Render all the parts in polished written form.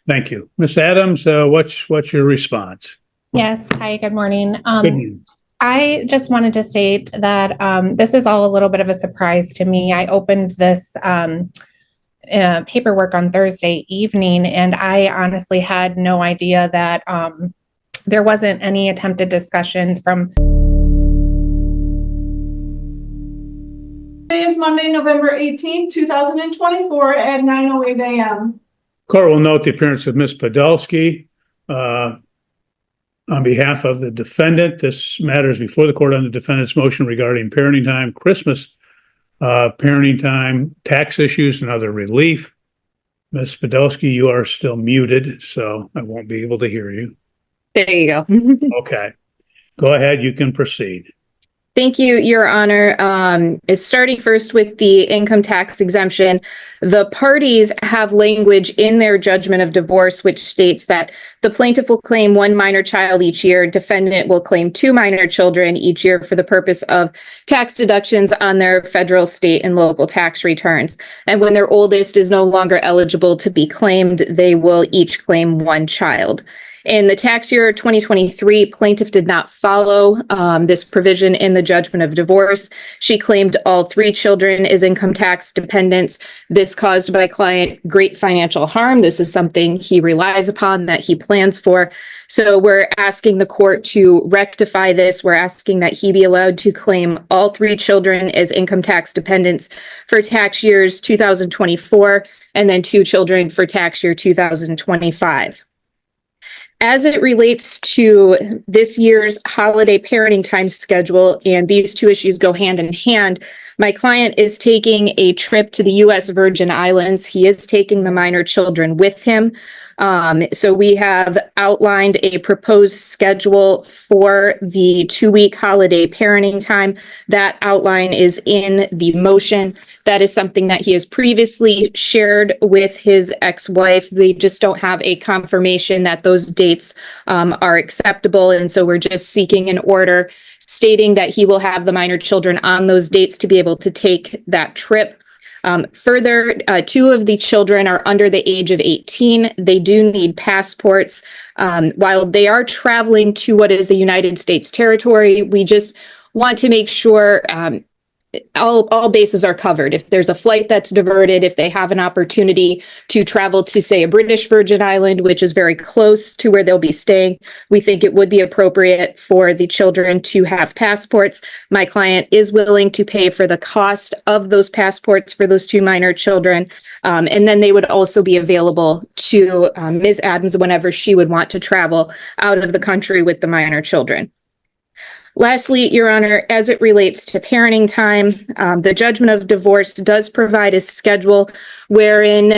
Thank you. Ms. Adams, what's your response? Yes. Hi, good morning. Good morning. I just wanted to state that this is all a little bit of a surprise to me. I opened this paperwork on Thursday evening, and I honestly had no idea that there wasn't any attempted discussions from. Today is Monday, November 18th, 2024 at 9:08 a.m. Court will note the appearance of Ms. Podolsky. On behalf of the defendant, this matter is before the court on the defendant's motion regarding parenting time, Christmas parenting time, tax issues, and other relief. Ms. Podolsky, you are still muted, so I won't be able to hear you. There you go. Okay. Go ahead. You can proceed. Thank you, Your Honor. Starting first with the income tax exemption, the parties have language in their judgment of divorce which states that the plaintiff will claim one minor child each year, defendant will claim two minor children each year for the purpose of tax deductions on their federal, state, and local tax returns. And when their oldest is no longer eligible to be claimed, they will each claim one child. In the tax year 2023, plaintiff did not follow this provision in the judgment of divorce. She claimed all three children as income tax dependents. This caused my client great financial harm. This is something he relies upon, that he plans for. So we're asking the court to rectify this. We're asking that he be allowed to claim all three children as income tax dependents for tax years 2024, and then two children for tax year 2025. As it relates to this year's holiday parenting time schedule, and these two issues go hand in hand, my client is taking a trip to the U.S. Virgin Islands. He is taking the minor children with him. So we have outlined a proposed schedule for the 2-week holiday parenting time. That outline is in the motion. That is something that he has previously shared with his ex-wife. They just don't have a confirmation that those dates are acceptable. And so we're just seeking an order stating that he will have the minor children on those dates to be able to take that trip. Further, two of the children are under the age of 18. They do need passports. While they are traveling to what is the United States territory, we just want to make sure all bases are covered. If there's a flight that's diverted, if they have an opportunity to travel to, say, a British Virgin Island, which is very close to where they'll be staying, we think it would be appropriate for the children to have passports. My client is willing to pay for the cost of those passports for those two minor children. And then they would also be available to Ms. Adams whenever she would want to travel out of the country with the minor children. Lastly, Your Honor, as it relates to parenting time, the judgment of divorce does provide a schedule wherein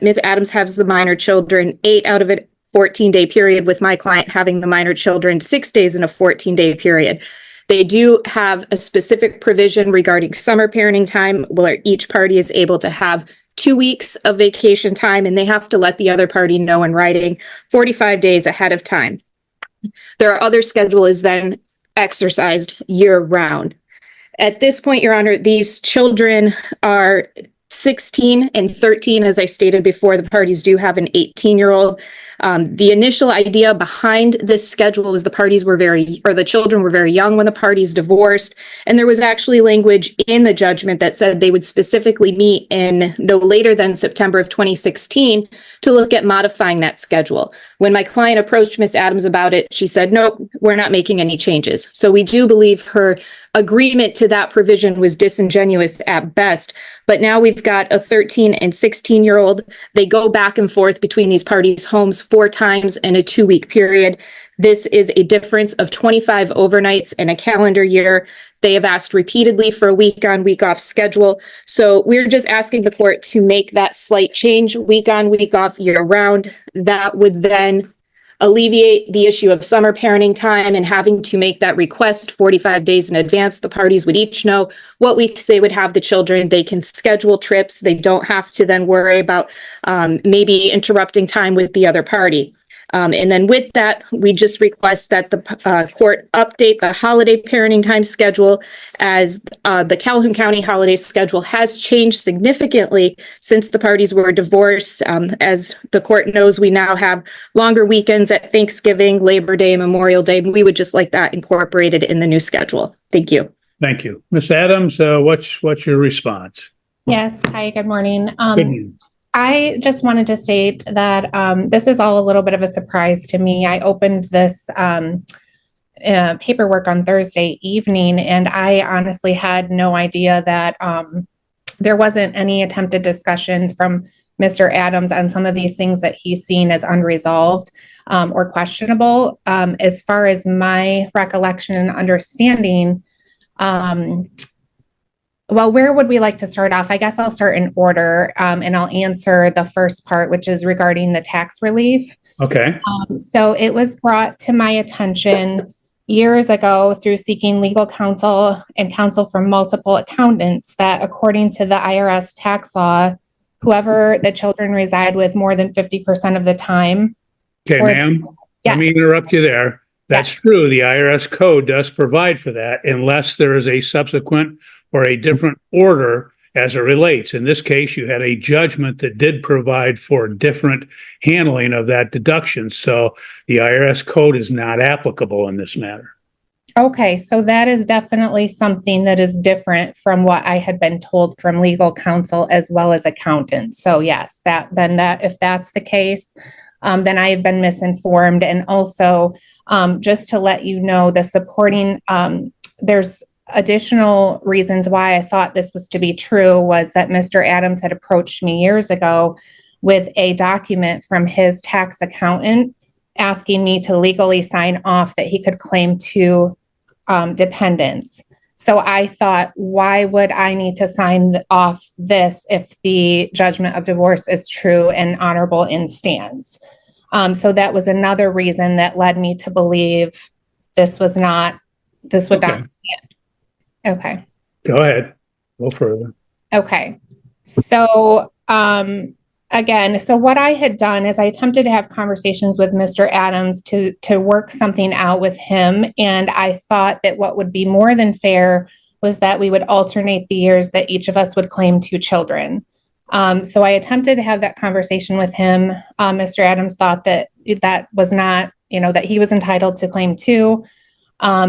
Ms. Adams has the minor children 8 out of a 14-day period, with my client having the minor children 6 days in a 14-day period. They do have a specific provision regarding summer parenting time where each party is able to have 2 weeks of vacation time, and they have to let the other party know in writing 45 days ahead of time. Their other schedule is then exercised year-round. At this point, Your Honor, these children are 16 and 13. As I stated before, the parties do have an 18-year-old. The initial idea behind this schedule was the children were very young when the parties divorced, and there was actually language in the judgment that said they would specifically meet in no later than September of 2016 to look at modifying that schedule. When my client approached Ms. Adams about it, she said, nope, we're not making any changes. So we do believe her agreement to that provision was disingenuous at best. But now we've got a 13 and 16-year-old. They go back and forth between these parties' homes 4 times in a 2-week period. This is a difference of 25 overnights in a calendar year. They have asked repeatedly for a week on, week off schedule. So we're just asking the court to make that slight change, week on, week off, year round. That would then alleviate the issue of summer parenting time and having to make that request 45 days in advance. The parties would each know what weeks they would have the children. They can schedule trips. They don't have to then worry about maybe interrupting time with the other party. And then with that, we just request that the court update the holiday parenting time schedule, as the Calhoun County holiday schedule has changed significantly since the parties were divorced. As the court knows, we now have longer weekends at Thanksgiving, Labor Day, Memorial Day, and we would just like that incorporated in the new schedule. Thank you. Thank you. Ms. Adams, what's your response? Yes. Hi, good morning. Good news. I just wanted to state that this is all a little bit of a surprise to me. I opened this paperwork on Thursday evening, and I honestly had no idea that there wasn't any attempted discussions from Mr. Adams on some of these things that he's seen as unresolved or questionable. As far as my recollection and understanding, well, where would we like to start off? I guess I'll start in order, and I'll answer the first part, which is regarding the tax relief. Okay. So it was brought to my attention years ago through seeking legal counsel and counsel from multiple accountants that according to the IRS tax law, whoever the children reside with more than 50% of the time. Okay, ma'am, Yes. let me interrupt you there. That's true. The IRS code does provide for that unless there is a subsequent or a different order as it relates. In this case, you had a judgment that did provide for different handling of that deduction. So the IRS code is not applicable in this matter. Okay, so that is definitely something that is different from what I had been told from legal counsel as well as accountants. So yes, if that's the case, then I have been misinformed. And also, just to let you know, the supporting, there's additional reasons why I thought this was to be true was that Mr. Adams had approached me years ago with a document from his tax accountant asking me to legally sign off that he could claim two dependents. So I thought, why would I need to sign off this if the judgment of divorce is true and honorable and stands? So that was another reason that led me to believe this would not stand. Okay. Go ahead. Go further. Okay. So, again, so what I had done is I attempted to have conversations with Mr. Adams to work something out with him. And I thought that what would be more than fair was that we would alternate the years that each of us would claim two children. So I attempted to have that conversation with him. Mr. Adams thought that was not, that he was entitled to claim two.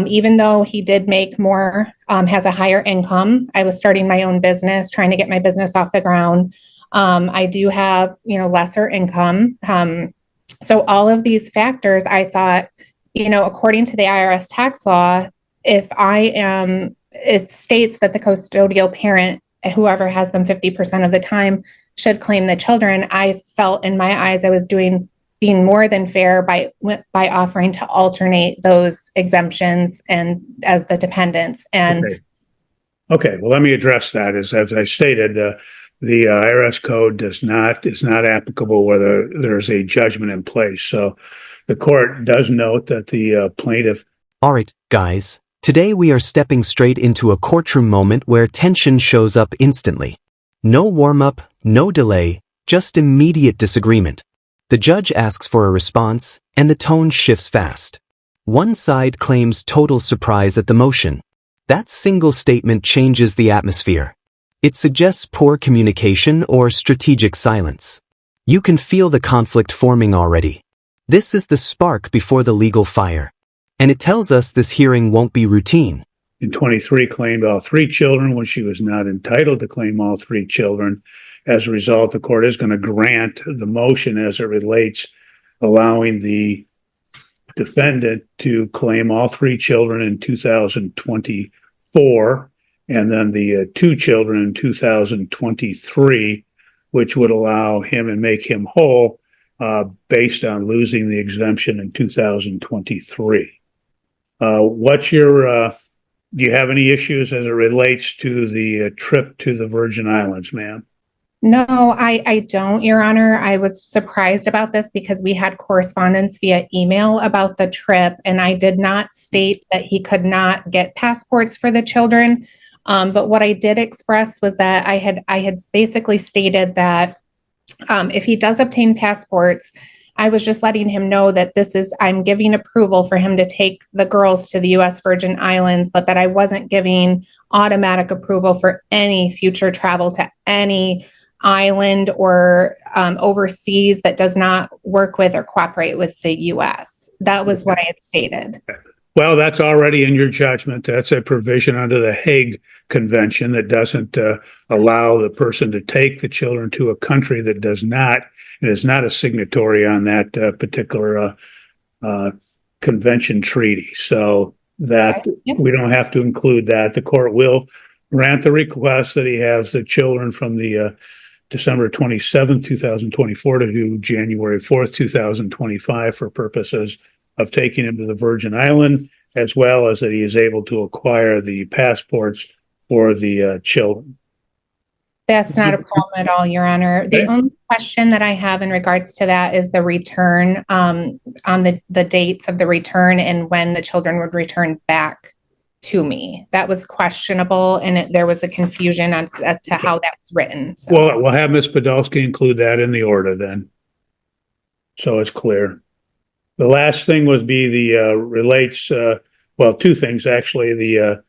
Even though he did make more, has a higher income. I was starting my own business, trying to get my business off the ground. I do have, lesser income. So all of these factors, I thought, according to the IRS tax law, it states that the custodial parent, whoever has them 50% of the time, should claim the children. I felt in my eyes I was being more than fair by offering to alternate those exemptions and as the dependents. And okay. Well, let me address that. As I stated, the IRS code is not applicable whether there's a judgment in place. So the court does note that the plaintiff. All right, guys. Today we are stepping straight into a courtroom moment where tension shows up instantly. No warm-up, no delay, just immediate disagreement. The judge asks for a response, and the tone shifts fast. One side claims total surprise at the motion. That single statement changes the atmosphere. It suggests poor communication or strategic silence. You can feel the conflict forming already. This is the spark before the legal fire. And it tells us this hearing won't be routine. In 23, claimed all three children when she was not entitled to claim all three children. As a result, the court is going to grant the motion as it relates, allowing the defendant to claim all three children in 2024, and then the two children in 2023, which would allow him and make him whole based on losing the exemption in 2023. Do you have any issues as it relates to the trip to the Virgin Islands, ma'am? no, I don't, Your Honor. I was surprised about this because we had correspondence via email about the trip, and I did not state that he could not get passports for the children. But what I did express was that I had basically stated that if he does obtain passports, I was just letting him know that I'm giving approval for him to take the girls to the U.S. Virgin Islands, but that I wasn't giving automatic approval for any future travel to any island or overseas that does not work with or cooperate with the U.S. That was what I had stated. Well, that's already in your judgment. That's a provision under the Hague Convention that doesn't allow the person to take the children to a country that does not and is not a signatory on that particular convention treaty. So that Yep. we don't have to include that. The court will grant the request that he has the children from the December 27th, 2024 to January 4th, 2025 for purposes of taking him to the Virgin Island, as well as that he is able to acquire the passports for the children. That's not a problem at all, Your Honor. The only question that I have in regards to that is the return, on the dates of the return and when the children would return back to me. That was questionable, and there was a confusion as to how that was written. So. Well, we'll have Ms. Podolsky include that in the order then, so it's clear. The last thing would be the relates, well, two things actually. The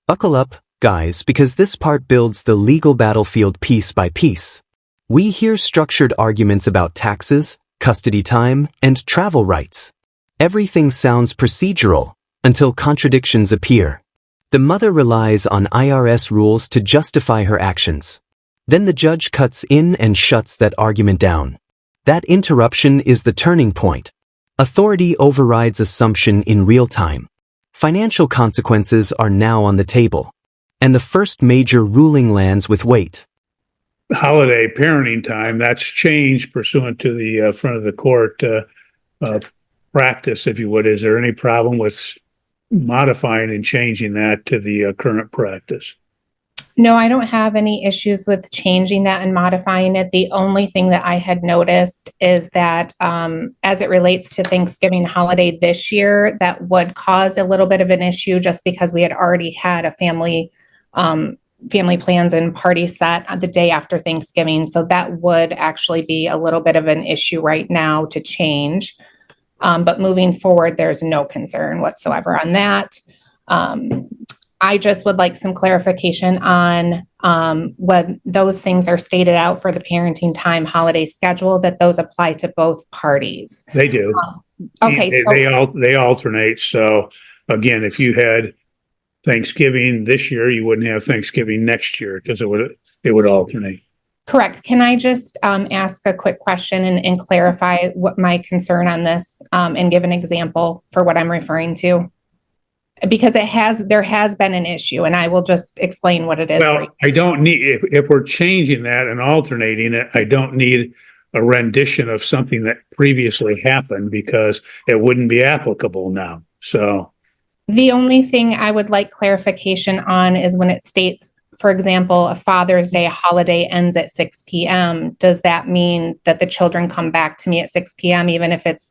Buckle up, guys, because this part builds the legal battlefield piece by piece. We hear structured arguments about taxes, custody time, and travel rights. Everything sounds procedural until contradictions appear. The mother relies on IRS rules to justify her actions. Then the judge cuts in and shuts that argument down. That interruption is the turning point. Authority overrides assumption in real time. Financial consequences are now on the table. And the first major ruling lands with weight. holiday parenting time, that's changed pursuant to the front of the court practice, if you would. Is there any problem with modifying and changing that to the current practice? No, I don't have any issues with changing that and modifying it. The only thing that I had noticed is that as it relates to Thanksgiving holiday this year, that would cause a little bit of an issue just because we had already had a family plans and party set on the day after Thanksgiving. So that would actually be a little bit of an issue right now to change. But moving forward, there's no concern whatsoever on that. I just would like some clarification on when those things are stated out for the parenting time holiday schedule, that those apply to both parties. They do. Okay. They alternate. So again, if you had Thanksgiving this year, you wouldn't have Thanksgiving next year because it would alternate. Correct. Can I just ask a quick question and clarify what my concern on this and give an example for what I'm referring to? Because there has been an issue, and I will just explain what it is. Well, I don't need, if we're changing that and alternating it, I don't need a rendition of something that previously happened because it wouldn't be applicable now. So the only thing I would like clarification on is when it states, for example, a Father's Day holiday ends at 6 p.m. Does that mean that the children come back to me at 6 p.m. even if it's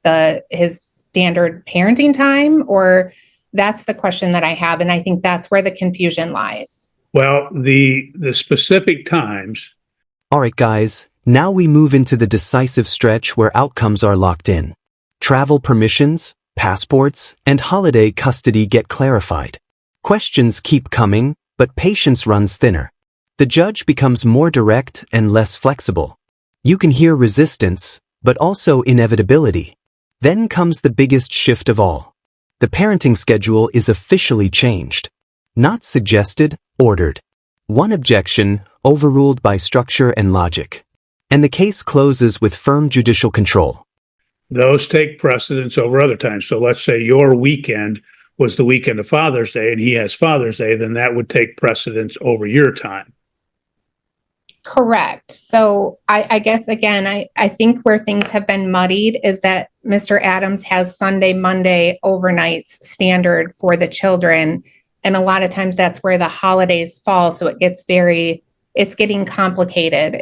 his standard parenting time? Or that's the question that I have, and I think that's where the confusion lies. well, the specific times. All right, guys, now we move into the decisive stretch where outcomes are locked in. Travel permissions, passports, and holiday custody get clarified. Questions keep coming, but patience runs thinner. The judge becomes more direct and less flexible. You can hear resistance, but also inevitability. Then comes the biggest shift of all. The parenting schedule is officially changed. Not suggested, ordered. One objection, overruled by structure and logic. And the case closes with firm judicial control. Those take precedence over other times. So let's say your weekend was the weekend of Father's Day and he has Father's Day, then that would take precedence over your time. Correct. So I guess, again, I think where things have been muddied is that Mr. Adams has Sunday, Monday overnights standard for the children. And a lot of times that's where the holidays fall. So it's getting complicated.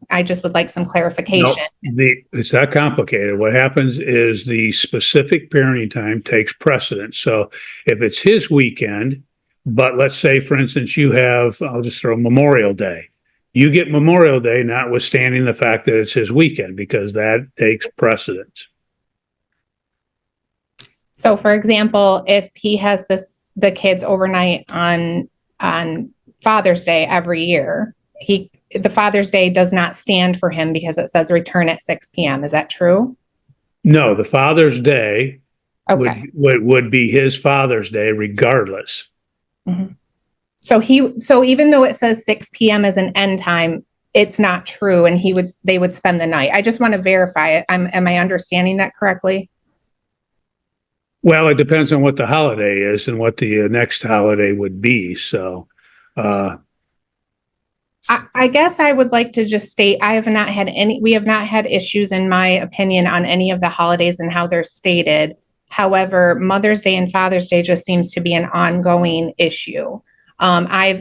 I just would like some clarification. No, it's not complicated. What happens is the specific parenting time takes precedence. So if it's his weekend, but let's say, for instance, you have, I'll just throw Memorial Day. You get Memorial Day, notwithstanding the fact that it's his weekend, because that takes precedence. So for example, if he has the kids overnight on Father's Day every year, the Father's Day does not stand for him because it says return at 6 p.m. Is that true? No, the Father's Day Okay. would be his Father's Day regardless. Mhm. So even though it says 6 p.m. as an end time, it's not true, and they would spend the night. I just want to verify it. Am I understanding that correctly? Well, it depends on what the holiday is and what the next holiday would be. So, I guess I would like to just state, we have not had issues, in my opinion, on any of the holidays and how they're stated. However, Mother's Day and Father's Day just seems to be an ongoing issue.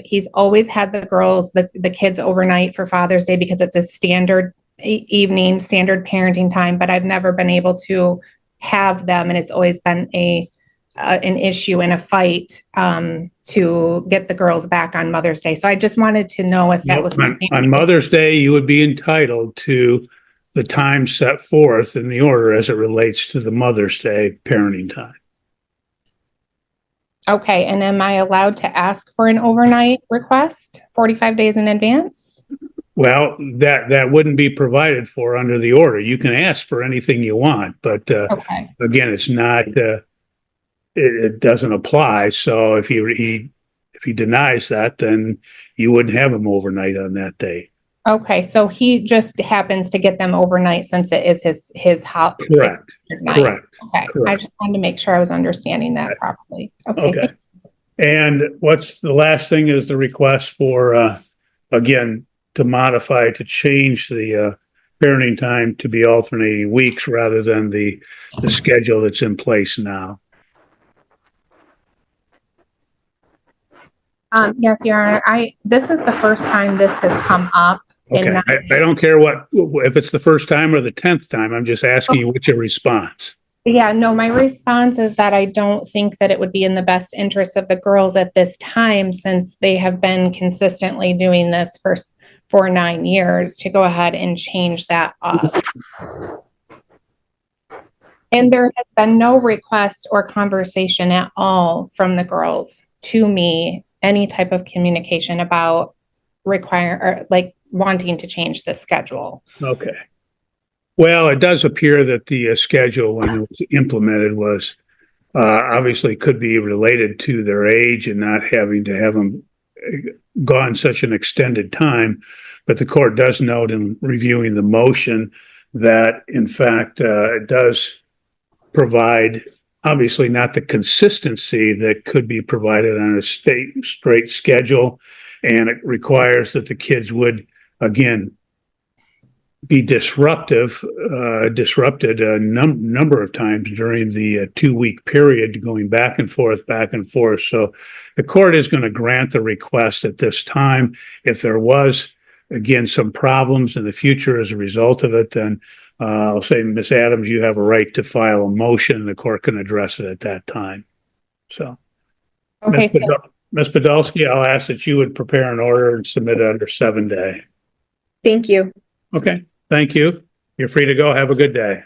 He's always had the kids overnight for Father's Day because it's a standard evening, standard parenting time, but I've never been able to have them. And it's always been an issue and a fight to get the girls back on Mother's Day. So I just wanted to know if that was something. On Mother's Day, you would be entitled to the time set forth in the order as it relates to the Mother's Day parenting time. Okay, and am I allowed to ask for an overnight request 45 days in advance? Well, that wouldn't be provided for under the order. You can ask for anything you want, but Okay. again, it's not. It doesn't apply. So if he denies that, then you wouldn't have him overnight on that day. Okay, so he just happens to get them overnight since it is his Correct. night. Correct. Okay, Correct. I just wanted to make sure I was understanding that properly. Okay. And what's the last thing is the request for, again, to change the parenting time to be alternating weeks rather than the schedule that's in place now. Yes, Your Honor, this is the first time this has come up. Okay, I don't care if it's the first time or the 10th time. I'm just asking you what's your response. Yeah, no, my response is that I don't think that it would be in the best interest of the girls at this time, since they have been consistently doing this for 9 years, to go ahead and change that up. And there has been no request or conversation at all from the girls to me, any type of communication about wanting to change the schedule. Okay. Well, it does appear that the schedule, when it was implemented, was obviously could be related to their age and not having to have them gone such an extended time. But the court does note in reviewing the motion that, in fact, it does provide, obviously not the consistency that could be provided on a straight schedule. And it requires that the kids would, again, be disrupted a number of times during the 2-week period, going back and forth. So the court is going to grant the request at this time. If there was, again, some problems in the future as a result of it, then I'll say, Ms. Adams, you have a right to file a motion. The court can address it at that time. So, Okay, Ms. Podolsky, I'll ask that you would prepare an order and submit it under 7 day. Thank you. Okay, thank you. You're free to go. Have a good day.